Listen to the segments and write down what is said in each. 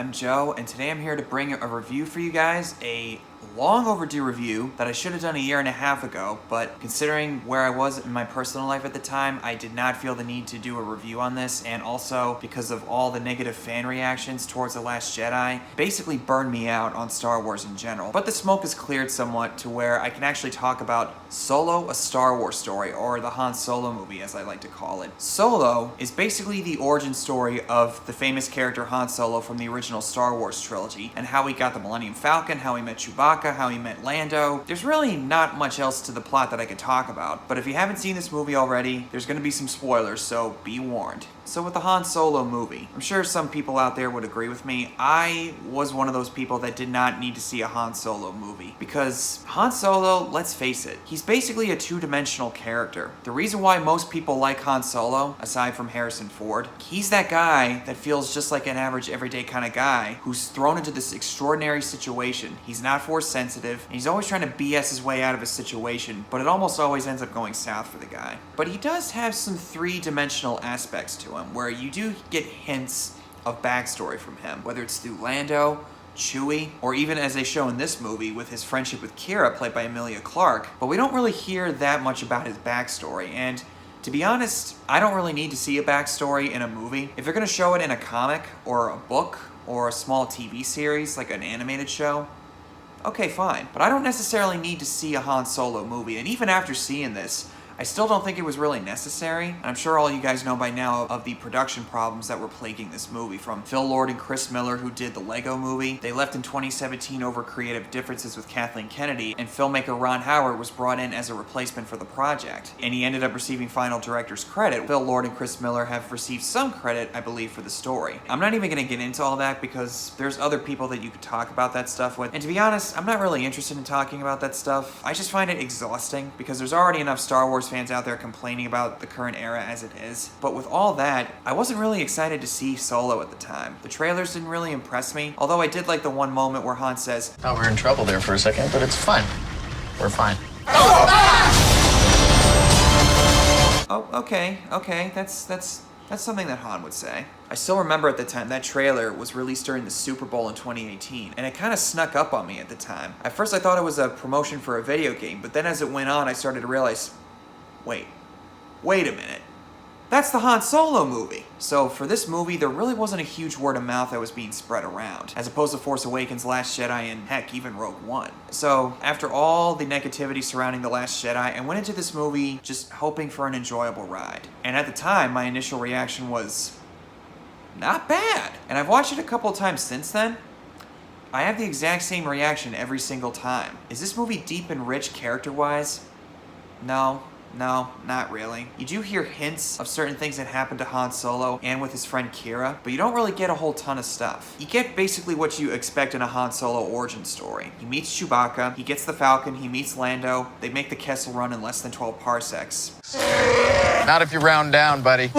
I'm Joe, and today I'm here to bring a review for you guys, a long overdue review that I should have done a year and a half ago, but considering where I was in my personal life at the time, I did not feel the need to do a review on this, and also because of all the negative fan reactions towards The Last Jedi, basically burned me out on Star Wars in general. But the smoke has cleared somewhat to where I can actually talk about Solo, a Star Wars story, or the Han Solo movie as I like to call it. Solo is basically the origin story of the famous character Han Solo from the original Star Wars trilogy, and how he got the Millennium Falcon, how he met Chewbacca, how he met Lando. There's really not much else to the plot that I could talk about, but if you haven't seen this movie already, there's gonna be some spoilers, so be warned. So with the Han Solo movie, I'm sure some people out there would agree with me, I was one of those people that did not need to see a Han Solo movie. Because Han Solo, let's face it, he's basically a two-dimensional character. The reason why most people like Han Solo, aside from Harrison Ford, he's that guy that feels just like an average everyday kind of guy who's thrown into this extraordinary situation. He's not force sensitive, and he's always trying to BS his way out of a situation, but it almost always ends up going south for the guy. But he does have some three-dimensional aspects to him, where you do get hints of backstory from him, whether it's through Lando, Chewie, or even as they show in this movie with his friendship with Qui'ra, played by Emilia Clarke, but we don't really hear that much about his backstory, and to be honest, I don't really need to see a backstory in a movie. If they're gonna show it in a comic, or a book, or a small TV series, like an animated show, okay, fine. But I don't necessarily need to see a Han Solo movie, and even after seeing this, I still don't think it was really necessary, and I'm sure all you guys know by now of the production problems that were plaguing this movie, from Phil Lord and Chris Miller, who did the Lego movie. They left in 2017 over creative differences with Kathleen Kennedy, and filmmaker Ron Howard was brought in as a replacement for the project, and he ended up receiving final director's credit. Phil Lord and Chris Miller have received some credit, I believe, for the story. I'm not even going to get into all that because there's other people that you could talk about that stuff with, and to be honest, I'm not really interested in talking about that stuff. I just find it exhausting because there's already enough Star Wars fans out there complaining about the current era as it is. But with all that, I wasn't really excited to see Solo at the time. The trailers didn't really impress me, although I did like the one moment where Han says, Thought we were in trouble there for a second, but it's fine. We're fine. oh, okay, that's something that Han would say. I still remember at the time that trailer was released during the Super Bowl in 2018, and it kind of snuck up on me at the time. At first I thought it was a promotion for a video game, but then as it went on I started to realize, wait a minute. That's the Han Solo movie. So for this movie, there really wasn't a huge word of mouth that was being spread around, as opposed to Force Awakens, Last Jedi, and heck, even Rogue One. So after all the negativity surrounding The Last Jedi, I went into this movie just hoping for an enjoyable ride. And at the time, my initial reaction was not bad. And I've watched it a couple of times since then. I have the exact same reaction every single time. Is this movie deep and rich character-wise? No, not really. You do hear hints of certain things that happen to Han Solo and with his friend Qui'ra, but you don't really get a whole ton of stuff. You get basically what you expect in a Han Solo origin story. He meets Chewbacca, he gets the Falcon, he meets Lando, they make the Kessel Run in less than 12 parsecs. Not if you round down, buddy.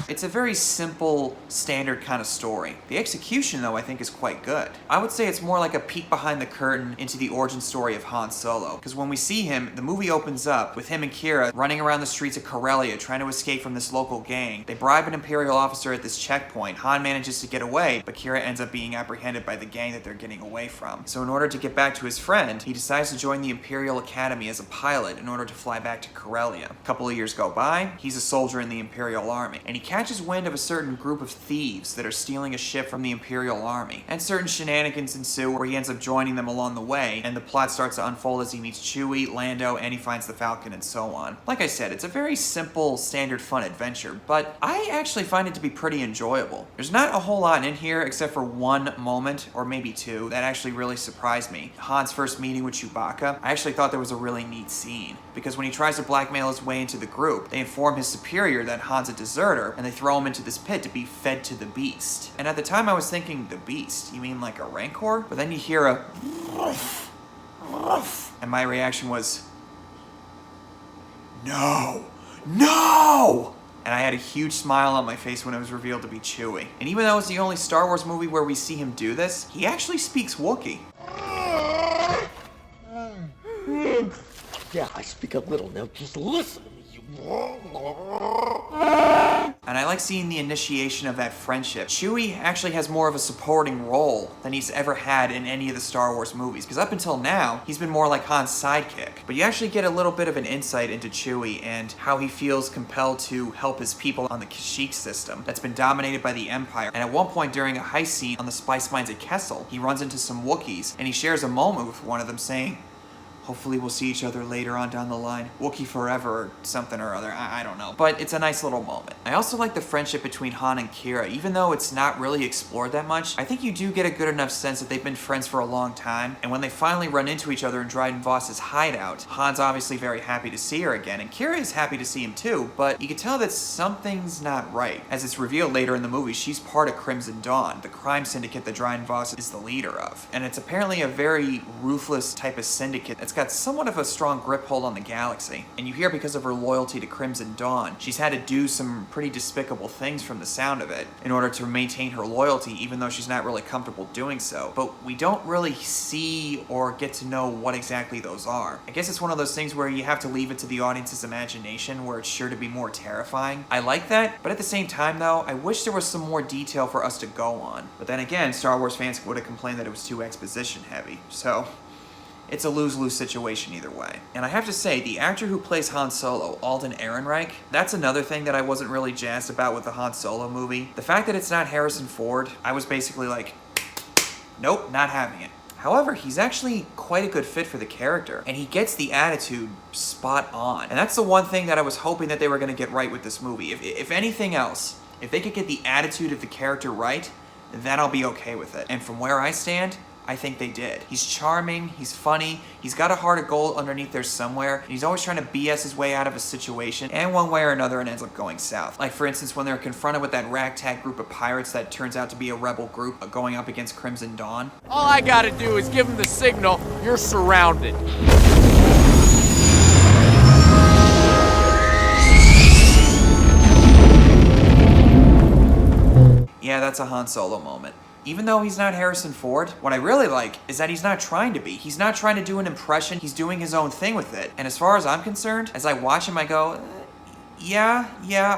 It's a very simple, standard kind of story. The execution, though, I think is quite good. I would say it's more like a peek behind the curtain into the origin story of Han Solo, because when we see him, the movie opens up with him and Qui'ra running around the streets of Corellia trying to escape from this local gang. They bribe an Imperial officer at this checkpoint. Han manages to get away, but Qui'ra ends up being apprehended by the gang that they're getting away from. So in order to get back to his friend, he decides to join the Imperial Academy as a pilot in order to fly back to Corellia. A couple of years go by, he's a soldier in the Imperial Army, and he catches wind of a certain group of thieves that are stealing a ship from the Imperial Army. And certain shenanigans ensue where he ends up joining them along the way, and the plot starts to unfold as he meets Chewie, Lando, and he finds the Falcon and so on. Like I said, it's a very simple, standard fun adventure, but I actually find it to be pretty enjoyable. There's not a whole lot in here except for one moment, or maybe two, that actually really surprised me. Han's first meeting with Chewbacca, I actually thought that was a really neat scene, because when he tries to blackmail his way into the group, they inform his superior that Han's a deserter, and they throw him into this pit to be fed to the beast. And at the time I was thinking, the beast? You mean like a rancor? But then you hear a ruff, ruff, and my reaction was, no! And I had a huge smile on my face when it was revealed to be Chewie. And even though it's the only Star Wars movie where we see him do this, he actually speaks Wookiee. Yeah, I speak a little now. Just listen to me, you. And I like seeing the initiation of that friendship. Chewie actually has more of a supporting role than he's ever had in any of the Star Wars movies, because up until now, he's been more like Han's sidekick. But you actually get a little bit of an insight into Chewie and how he feels compelled to help his people on the Kashyyyk system that's been dominated by the Empire. And at one point during a heist scene on the spice mines at Kessel, he runs into some Wookiees, and he shares a moment with one of them saying, "Hopefully we'll see each other later on down the line. Wookiee forever," or something or other. I don't know. But it's a nice little moment. I also like the friendship between Han and Qui'ra. Even though it's not really explored that much, I think you do get a good enough sense that they've been friends for a long time. And when they finally run into each other in Dryden Voss's hideout, Han's obviously very happy to see her again. And Qui'ra is happy to see him too, but you can tell that something's not right. As it's revealed later in the movie, she's part of Crimson Dawn, the crime syndicate that Dryden Voss is the leader of. And it's apparently a very ruthless type of syndicate that's got somewhat of a strong grip hold on the galaxy. And you hear because of her loyalty to Crimson Dawn, she's had to do some pretty despicable things from the sound of it in order to maintain her loyalty, even though she's not really comfortable doing so. But we don't really see or get to know what exactly those are. I guess it's one of those things where you have to leave it to the audience's imagination, where it's sure to be more terrifying. I like that, but at the same time though, I wish there was some more detail for us to go on. But then again, Star Wars fans would have complained that it was too exposition heavy, so it's a lose-lose situation either way. And I have to say, the actor who plays Han Solo, Alden Ehrenreich, that's another thing that I wasn't really jazzed about with the Han Solo movie. The fact that it's not Harrison Ford, I was basically like, nope, not having it. However, he's actually quite a good fit for the character, and he gets the attitude spot on. And that's the one thing that I was hoping that they were going to get right with this movie. If anything else, if they could get the attitude of the character right, then I'll be okay with it. And from where I stand, I think they did. He's charming, he's funny, he's got a heart of gold underneath there somewhere, and he's always trying to BS his way out of a situation, and one way or another it ends up going south. Like for instance, when they're confronted with that ragtag group of pirates that turns out to be a rebel group going up against Crimson Dawn. All I gotta do is give them the signal, you're surrounded. Yeah, that's a Han Solo moment. Even though he's not Harrison Ford, what I really like is that he's not trying to be. He's not trying to do an impression, he's doing his own thing with it. And as far as I'm concerned, as I watch him, I go, yeah,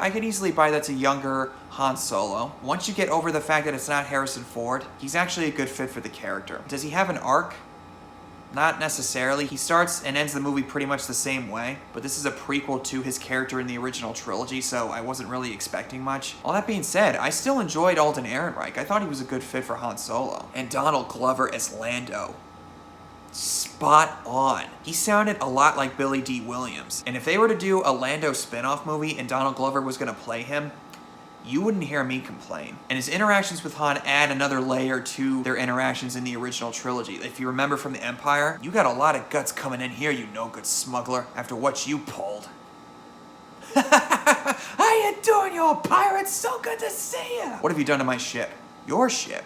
I could easily buy that's a younger Han Solo. Once you get over the fact that it's not Harrison Ford, he's actually a good fit for the character. Does he have an arc? Not necessarily. He starts and ends the movie pretty much the same way, but this is a prequel to his character in the original trilogy, so I wasn't really expecting much. All that being said, I still enjoyed Alden Ehrenreich. I thought he was a good fit for Han Solo. And Donald Glover as Lando. Spot on. He sounded a lot like Billy D. Williams. And if they were to do a Lando spin-off movie and Donald Glover was gonna play him, you wouldn't hear me complain. And his interactions with Han add another layer to their interactions in the original trilogy. If you remember from the Empire, you got a lot of guts coming in here, you no-good smuggler, after what you pulled. How you doing, you old pirates? So good to see you. What have you done to my ship? Your ship?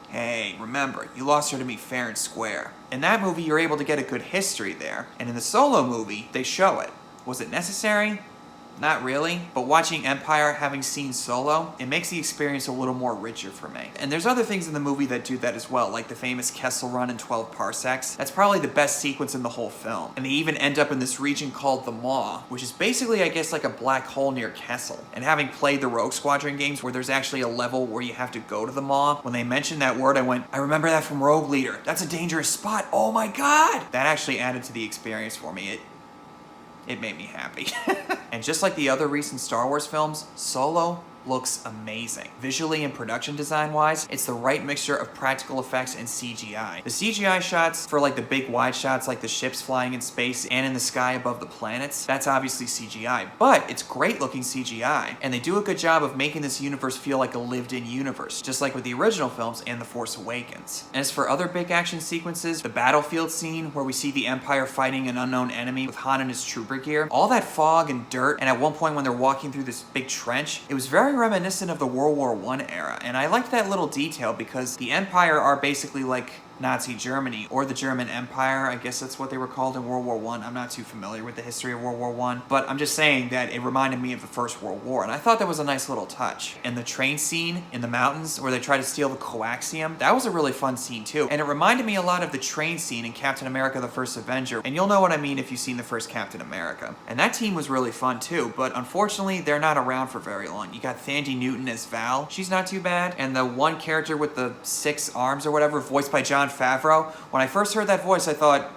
Hey, remember, you lost her to me fair and square. In that movie, you're able to get a good history there. And in the Solo movie, they show it. Was it necessary? Not really, but watching Empire, having seen Solo, it makes the experience a little more richer for me. And there's other things in the movie that do that as well, like the famous Kessel Run in 12 parsecs. That's probably the best sequence in the whole film. And they even end up in this region called the Maw, which is basically, I guess, like a black hole near Kessel. And having played the Rogue Squadron games where there's actually a level where you have to go to the Maw, when they mentioned that word, I went, I remember that from Rogue Leader. That's a dangerous spot. Oh my God! That actually added to the experience for me. It made me happy. And just like the other recent Star Wars films, Solo looks amazing. Visually and production design wise, it's the right mixture of practical effects and CGI. The CGI shots for like the big wide shots, like the ships flying in space and in the sky above the planets, that's obviously CGI, but it's great looking CGI. And they do a good job of making this universe feel like a lived in universe, just like with the original films and The Force Awakens. And as for other big action sequences, the battlefield scene where we see the Empire fighting an unknown enemy with Han in his trooper gear, all that fog and dirt, and at one point when they're walking through this big trench, it was very reminiscent of the World War I era, and I liked that little detail because the Empire are basically like Nazi Germany, or the German Empire. I guess that's what they were called in World War I. I'm not too familiar with the history of World War I, but I'm just saying that it reminded me of the First World War, and I thought that was a nice little touch. And the train scene in the mountains where they try to steal the coaxium, that was a really fun scene too. And it reminded me a lot of the train scene in Captain America the First Avenger, and you'll know what I mean if you've seen the first Captain America. And that team was really fun too, but unfortunately they're not around for very long. You got Thandie Newton as Val, she's not too bad, and the one character with the 6 arms or whatever, voiced by Jon Favreau, when I first heard that voice I thought,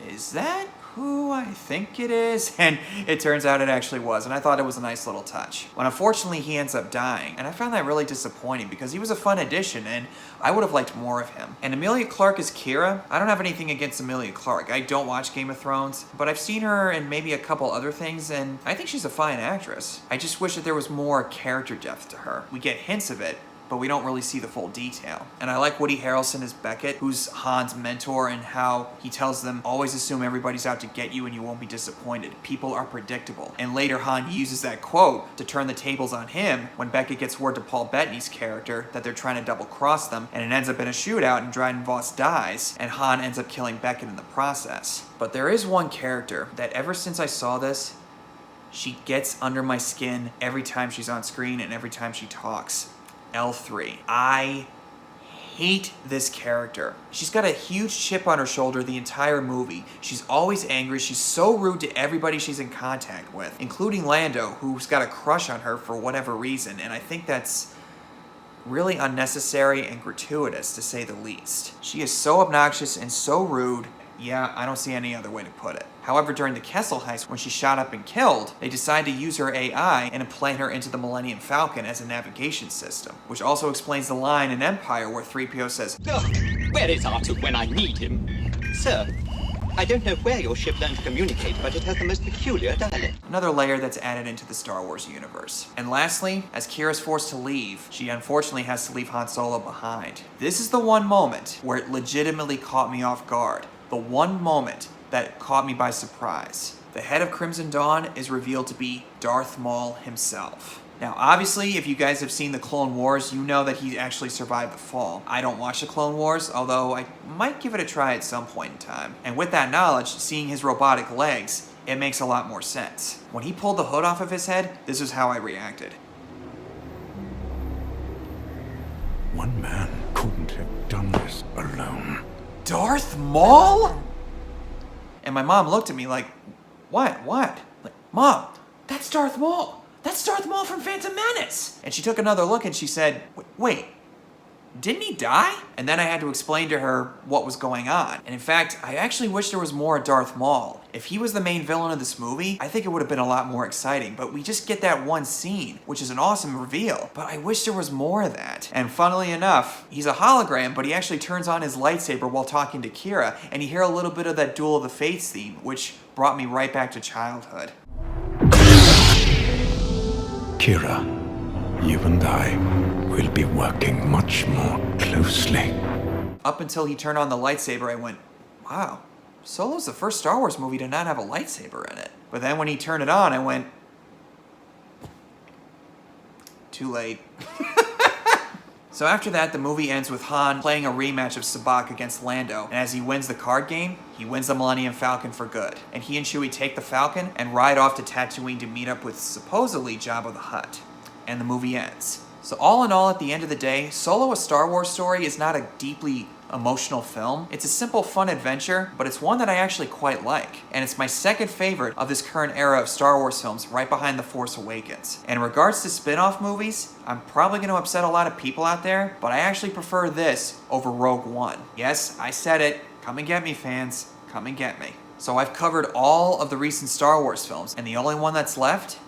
is that who I think it is? And it turns out it actually was, and I thought it was a nice little touch. When unfortunately he ends up dying, and I found that really disappointing because he was a fun addition and I would have liked more of him. And Emilia Clarke as Qui'ra, I don't have anything against Emilia Clarke. I don't watch Game of Thrones, but I've seen her in maybe a couple other things and I think she's a fine actress. I just wish that there was more character depth to her. We get hints of it, but we don't really see the full detail. And I like Woody Harrelson as Beckett, who's Han's mentor, and how he tells them, always assume everybody's out to get you and you won't be disappointed. People are predictable. And later Han uses that quote to turn the tables on him when Beckett gets word to Paul Bettany's character that they're trying to double cross them, and it ends up in a shootout and Dryden Voss dies, and Han ends up killing Beckett in the process. But there is one character that ever since I saw this, she gets under my skin every time she's on screen and every time she talks. L3. I hate this character. She's got a huge chip on her shoulder the entire movie. She's always angry. She's so rude to everybody she's in contact with, including Lando, who's got a crush on her for whatever reason, and I think that's really unnecessary and gratuitous, to say the least. She is so obnoxious and so rude. Yeah, I don't see any other way to put it. However, during the Kessel heist, when she's shot up and killed, they decide to use her AI and implant her into the Millennium Falcon as a navigation system, which also explains the line in Empire where 3PO says, Oh, where is R2 when I need him? Sir, I don't know where your ship learned to communicate, but it has the most peculiar dialect. another layer that's added into the Star Wars universe. And lastly, as Kira's forced to leave, she unfortunately has to leave Han Solo behind. This is the one moment where it legitimately caught me off guard. The one moment that caught me by surprise. The head of Crimson Dawn is revealed to be Darth Maul himself. Now, obviously, if you guys have seen the Clone Wars, you know that he actually survived the fall. I don't watch the Clone Wars, although I might give it a try at some point in time. And with that knowledge, seeing his robotic legs, it makes a lot more sense. When he pulled the hood off of his head, this is how I reacted. One man couldn't have done this alone. Darth Maul? And my mom looked at me like, what? Like, Mom, that's Darth Maul. That's Darth Maul from Phantom Menace. And she took another look and she said, wait, didn't he die? And then I had to explain to her what was going on. And in fact, I actually wish there was more of Darth Maul. If he was the main villain of this movie, I think it would have been a lot more exciting. But we just get that one scene, which is an awesome reveal. But I wish there was more of that. And funnily enough, he's a hologram, but he actually turns on his lightsaber while talking to Qui'ra. And you hear a little bit of that Duel of the Fates theme, which brought me right back to childhood. Qui'ra, you and I will be working much more closely. Up until he turned on the lightsaber, I went, wow, Solo's the first Star Wars movie to not have a lightsaber in it. But then when he turned it on, I went, too late. So after that, the movie ends with Han playing a rematch of Sabacc against Lando, and as he wins the card game, he wins the Millennium Falcon for good. And he and Chewie take the Falcon and ride off to Tatooine to meet up with supposedly Jabba the Hutt. And the movie ends. So all in all, at the end of the day, Solo: A Star Wars Story is not a deeply emotional film. It's a simple, fun adventure, but it's one that I actually quite like. And it's my second favorite of this current era of Star Wars films, right behind The Force Awakens. And in regards to spin-off movies, I'm probably going to upset a lot of people out there, but I actually prefer this over Rogue One. Yes, I said it. Come and get me, fans. Come and get me. So I've covered all of the recent Star Wars films, and the only one that's left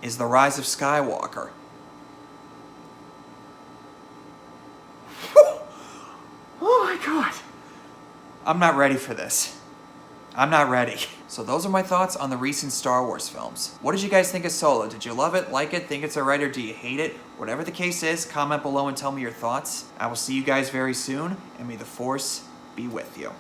is The Rise of Skywalker. Oh my god. I'm not ready for this. I'm not ready. So those are my thoughts on the recent Star Wars films. What did you guys think of Solo? Did you love it, like it, think it's alright, or do you hate it? Whatever the case is, comment below and tell me your thoughts. I will see you guys very soon, and may the Force be with you.